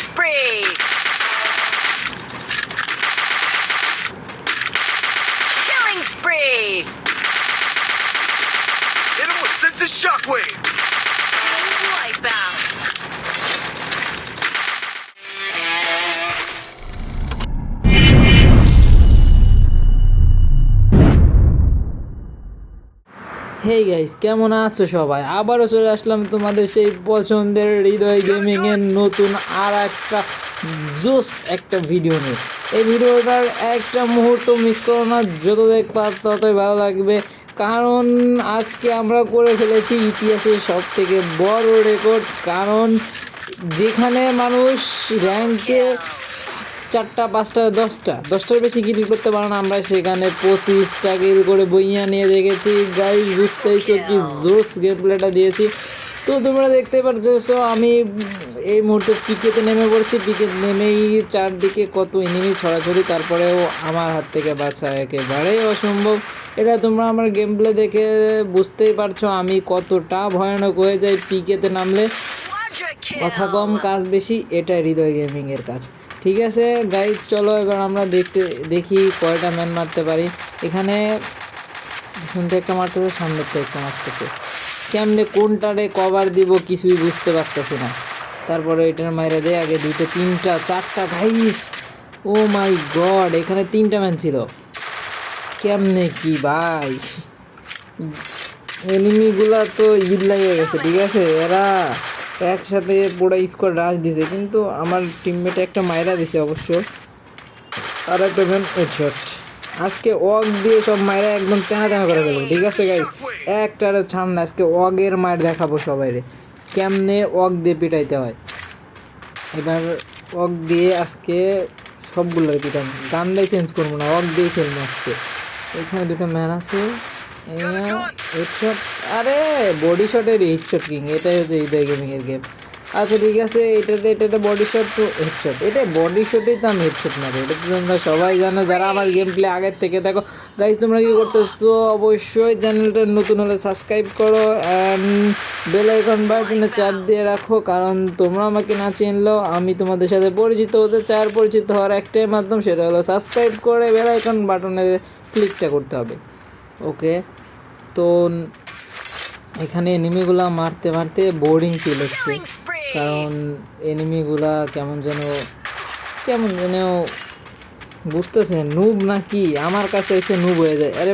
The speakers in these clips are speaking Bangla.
spree! Killing spree! Hit him with senses shockwave! Wipeout! Hey guys, কেমন আছো সবাই? আবারও চলে আসলাম তোমাদের সেই পছন্দের হৃদয় গেমিং এর নতুন আর একটা জোস একটা ভিডিও নিয়ে। এই ভিডিওটার একটা মুহূর্ত মিস করো না, যত দেখবা ততই ভালো লাগবে, কারণ আজকে আমরা করে ফেলেছি ইতিহাসের সব থেকে বড় রেকর্ড। কারণ যেখানে মানুষ র্যাঙ্কে 4টা 5টা 10টার বেশি কিল করতে পারে না, আমরা সেখানে 25টা কিল করে বইয়া নিয়ে দেখেছি। গাইস, বুঝতেইছো কি জোস গেম প্লেটা দিয়েছি। তো তোমরা দেখতে পাচ্ছো আমি এই মুহূর্তে পিকেতে নেমে পড়ছি। পিকেট নেমেই চারদিকে কত এনিমি ছড়াছড়ি, তারপরেও আমার হাত থেকে বাঁচা একেবারেই অসম্ভব। এটা তোমরা আমার গেম প্লে দেখে বুঝতেই পারছো আমি কতটা ভয়ানক হয়ে যাই পিকেতে নামলে। কথা কম কাজ বেশি, এটা হৃদয় গেমিংয়ের কাজ। ঠিক আছে গাইজ, চলো এবার আমরা দেখি কয়টা ম্যান মারতে পারি। এখানে পিছন থেকে একটা মারতেছে, সামনের থেকে একটা মারতেছে। কেমনে কোনটারে কভার দিব কিছুই বুঝতে পারতেছি না। তারপরে এটার মাইরা দেয় আগে 2টা 3টা 4টা। গাইজ, ও মাই গড, এখানে 3টা ম্যান ছিল। কেমনে কি ভাই, এনিমিগুলা তো ঈদ লাগিয়ে গেছে। ঠিক আছে, এরা একসাথে পুরো স্কোয়াড রাশ দিছে, কিন্তু আমার টিমমেটে একটা মাইরা দিছে অবশ্য। আর একটা ভ্যান হেডশট। আজকে অগ দিয়ে সব মাইরা একদম তেনা তেনা করে ফেলবো। ঠিক আছে গাইজ, একটার ছাড় না, আজকে অগের মায়ের দেখাবো সবাইরে কেমনে অগ দিয়ে পিটাইতে হয়। এবার অগ দিয়ে আজকে সবগুলোর পিটাবো, গানটাই চেঞ্জ করবো না, অগ দিয়ে খেলবো আজকে। এখানে 2টা ম্যান আছে। হেডশট, আরে বডি শটের হেডশট কিং, এটাই হচ্ছে হৃদয় গেমিংয়ের গেম। আচ্ছা ঠিক আছে, এটা বডি শট তো হেডশট, এটা বডি শটেই তো আমি হেডশট মারি। এটা তো তোমরা সবাই জানো যারা আমার গেম প্লে আগের থেকে দেখো। গাইজ, তোমরা কী করতেছো? অবশ্যই চ্যানেলটা নতুন হলে সাবস্ক্রাইব করো অ্যান্ড বেল আইকন বাটনে চাপ দিয়ে রাখো, কারণ তোমরা আমাকে না চিনলেও আমি তোমাদের সাথে পরিচিত হতে চাই। আর পরিচিত হওয়ার একটাই মাধ্যম, সেটা হলো সাবস্ক্রাইব করে বেল আইকন বাটনে ক্লিকটা করতে হবে। ওকে, তো এখানে এনিমিগুলা মারতে মারতে বোরিং ফিল হচ্ছে, কারণ এনিমিগুলা কেমন যেন বুঝতেছে না নুব নাকি আমার কাছে এসে নুব হয়ে যায়। আরে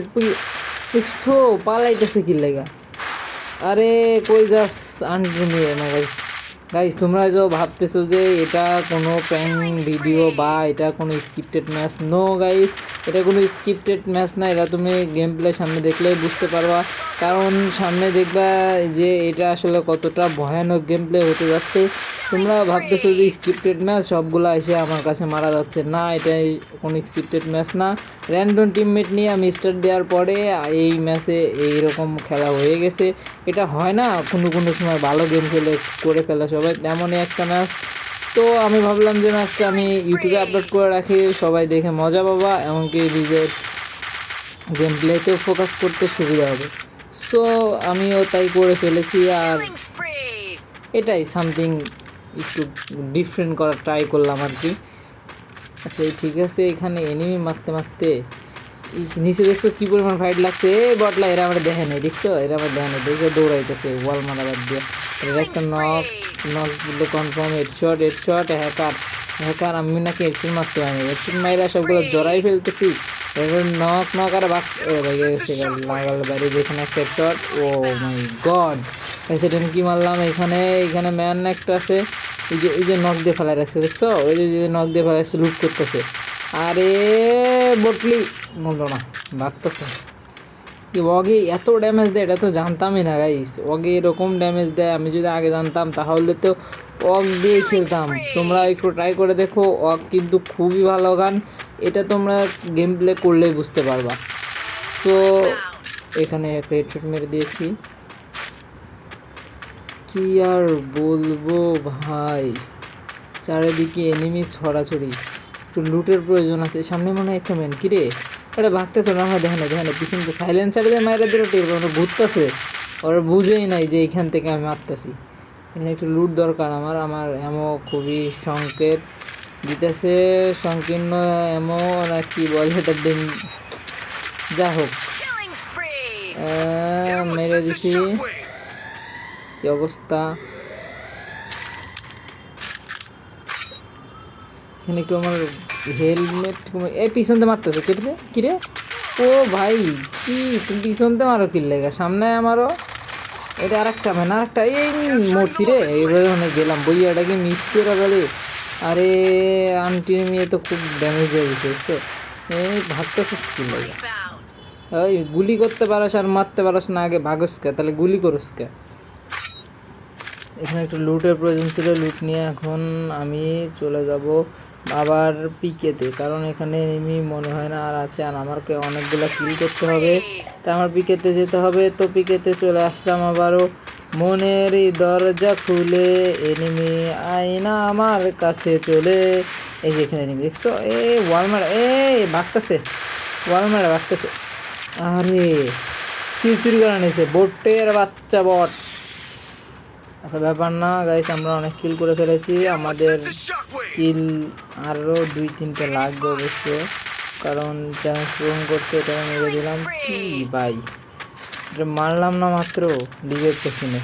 দেখছো পালাইতেছে কি লেগা? আরে কই যাস আন্টি নিয়ে না গাইস। গাইস, তোমরা যে ভাবতেছো যে এটা কোনো প্র্যাঙ্ক ভিডিও বা এটা কোনো স্ক্রিপ্টেড ম্যাচ, নো গাইস, এটা কোনো স্ক্রিপ্টেড ম্যাচ না। এটা তুমি গেম প্লে সামনে দেখলেই বুঝতে পারবা, কারণ সামনে দেখবা যে এটা আসলে কতটা ভয়ানক গেম প্লে হতে যাচ্ছে। তোমরা ভাবতেছো যে স্ক্রিপ্টেড ম্যাচ, সবগুলো এসে আমার কাছে মারা যাচ্ছে। না, এটা কোনো স্ক্রিপ্টেড ম্যাচ না। র্যান্ডম টিমমেট নিয়ে আমি স্টার্ট দেওয়ার পরে এই ম্যাচে এইরকম খেলা হয়ে গেছে। এটা হয় না কোনো সময় ভালো গেম করে ফেলে সবাই, তেমনই একটা ম্যাচ। তো আমি ভাবলাম যে ম্যাচটা আমি ইউটিউবে আপলোড করে রাখি, সবাই দেখে মজা পাবা, এমনকি নিজের গেম প্লেতেও ফোকাস করতে সুবিধা হবে। সো আমিও তাই করে ফেলেছি, আর এটাই সামথিং একটু ডিফারেন্ট করার ট্রাই করলাম আর কি। আচ্ছা ঠিক আছে, এখানে এনিমি মারতে মারতে নিচে দেখছো কী পরিমাণ ফাইট লাগছে। বটলা এরা আমার দেখে নেই, দেখছো এরা আমার দেখে নেই, দেখে দৌড়াইতেছে ওয়াল মারা বাদ দিয়ে। এর একটা নক বললে কনফার্ম। হেডশট হ্যাকার আমি নাকি হেডশট মারতে পারিনি, হেডশট মাইরা সবগুলো জড়াই ফেলতেছি। নক আর বাক লেগে গেছে লাগাল বাইরে, যেখানে একটা হেডশট। ও মাই গড, সেটা কি মারলাম। এখানে ম্যান একটা আছে, ওই যে নক দিয়ে ফেলা রাখছে, দেখছো ওই যে নক দিয়ে ফেলা রাখছে, লুট করতেছে। আরে বটলি বললো না, ভাগতেছে কি ওগে এত ড্যামেজ দেয়, এটা তো জানতামই না গাইস। ওগে এরকম ড্যামেজ দেয়, আমি যদি আগে জানতাম তাহলে তো অগ দিয়ে খেলতাম। তোমরা একটু ট্রাই করে দেখো, অগ কিন্তু খুবই ভালো গান, এটা তোমরা গেম প্লে করলেই বুঝতে পারবা। তো এখানে একটা হেডশট মেরে দিয়েছি, কি আর বলবো ভাই, চারিদিকে এনিমি ছড়াছড়ি, একটু লুটের প্রয়োজন আছে। সামনে মনে হয় একটা ম্যান, কিরে ওটা ভাগতেছে না, আমার দেখে না পিছন তো সাইলেন্সার দিয়ে মায়েরা দিল টের, ওরা ঘুরতেছে, ওরা বুঝেই নাই যে এইখান থেকে আমি মারতেছি। এখানে একটু লুট দরকার আমার আমার এমো খুবই সংকেত দিতেছে, সংকীর্ণ এমো না কি বলে এটা দিন, যা হোক Killing spree. Hit him with মেরে sense of দিছি। shockwave. কি অবস্থা, এখানে একটু আমার হেলমেট এই পিছনতে মারতেছে কেটে কিরে, ও ভাই কি তুমি পিছনতে মারো কি লেগা, সামনে আমারও এটা আরেকটা মানে আরেকটা এই মরছি রে, এইভাবে মানে গেলাম বইয়াটাকে মিস করে বলে, আরে আন্টি মেয়ে তো খুব ড্যামেজ হয়ে গেছে বুঝছো, এই ভাগতেছে কি লেগা, Wipeout. ওই গুলি করতে পারস আর মারতে পারস না, আগে ভাগস কে, তাহলে গুলি করস কে। এখানে একটু লুটের প্রয়োজন ছিল, লুট নিয়ে এখন আমি চলে যাব আবার পিকেতে, কারণ এখানে এনিমি মনে হয় না আর আছে, আর আমাকে অনেকগুলো কিল করতে হবে, তা আমার পিকেতে যেতে হবে। তো পিকেতে চলে আসলাম আবারও, মনের এই দরজা খুলে এনিমি আয়না আমার কাছে চলে, এই যে এখানে এনিমি দেখছো, এ ওয়াল মারা, এ ভাগতেছে ওয়াল মারা ভাগতেছে, আরে কিল চুরি করে নিয়েছে বোটের বাচ্চা বট। আচ্ছা ব্যাপার না গাইস, আমরা অনেক কিল করে ফেলেছি, Hit him with আমাদের sense of shockwave. কিল আরও 2-3টা লাগবে অবশ্য, কারণ চ্যালেঞ্জ পূরণ করতে এটা মেরে দিলাম। কি ভাই এটা মারলাম না মাত্র, লিভের পেছনে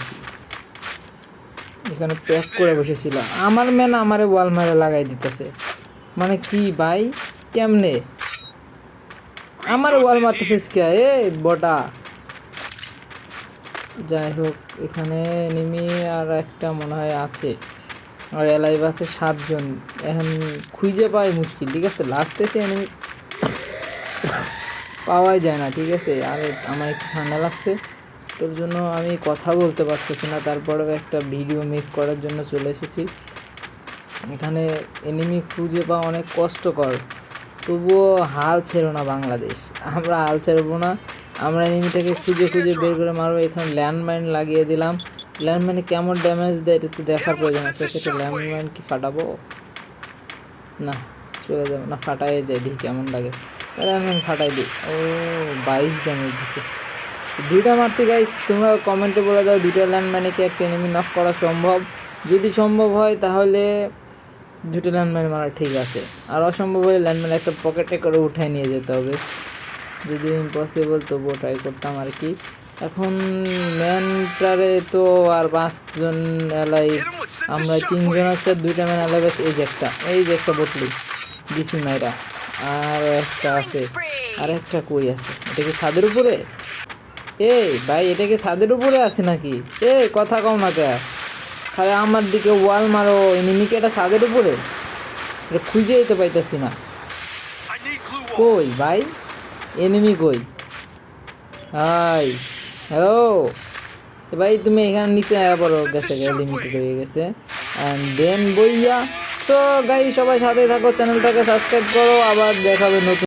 এখানে প্যাক করে বসেছিল, আমার ম্যান আমারে ওয়াল মারে লাগাই দিতেছে, মানে কি ভাই কেমনে আমার ওয়াল মারতেছিস কে এ বটা। যাই হোক এখানে এনিমি আর একটা মনে হয় আছে, আর এলাইভ আছে 7 জন, এখন খুঁজে পাই মুশকিল, ঠিক আছে লাস্টে সে এনিমি পাওয়াই যায় না, ঠিক আছে। আর আমার একটু ঠান্ডা লাগছে, তোর জন্য আমি কথা বলতে পারতেছি না, তারপরেও একটা ভিডিও মেক করার জন্য চলে এসেছি। এখানে এনিমি খুঁজে পাওয়া অনেক কষ্টকর, তবুও হাল ছেড়ো না বাংলাদেশ, আমরা হাল ছাড়বো না, আমরা এনিমিটাকে খুঁজে খুঁজে বের করে মারবো। এখানে ল্যান্ডমাইন লাগিয়ে দিলাম, ল্যান্ডমাইনে কেমন ড্যামেজ দেয় এটা তো দেখার প্রয়োজন আছে, সেটা ল্যান্ডমাইন কি ফাটাবো না, চলে যাবো না, ফাটাই যায় দেখি কেমন লাগে, ল্যান্ডমাইন ফাটাই দিই, ও 22 ড্যামেজ দিছে, 2টা মারছি গাইস, তোমরা কমেন্টে বলে দাও 2টা ল্যান্ডমাইনে কি একটা এনিমি নক করা সম্ভব, যদি সম্ভব হয় তাহলে 2টা ল্যান্ডমাইন মারা ঠিক আছে, আর অসম্ভব হলে ল্যান্ডমাইন একটা পকেটে করে উঠায় নিয়ে যেতে হবে, যদি ইম্পসিবল তবুও ট্রাই করতাম আর কি। এখন ম্যানটারে তো আর 5 জন alive, Hit him with sense of আমরা 3 জন shockwave. আছে, আর 2টা ম্যান এলাইভ আছে, এই যে একটা বটলি দিছি মাইরা, আর একটা আছে, আর একটা কই আছে, এটা কি ছাদের উপরে, এই ভাই এটা কি ছাদের উপরে আছে নাকি, এই কথা কম না কে, খালি আমার দিকে ওয়াল মারো, এনিমিকে এটা ছাদের উপরে, এটা খুঁজেই তো পাইতেছি না, I need glue wall. কই ভাই এনিমি কই, হাই হ্যালো ভাই তুমি এখানে নিচে আয়া পড়ো, গেছে লিমিটেড হয়ে গেছে, অ্যান্ড দেন বইয়া। সো গাই সবাই সাথে থাকো, চ্যানেলটাকে সাবস্ক্রাইব করো, আবার দেখাবে নতুন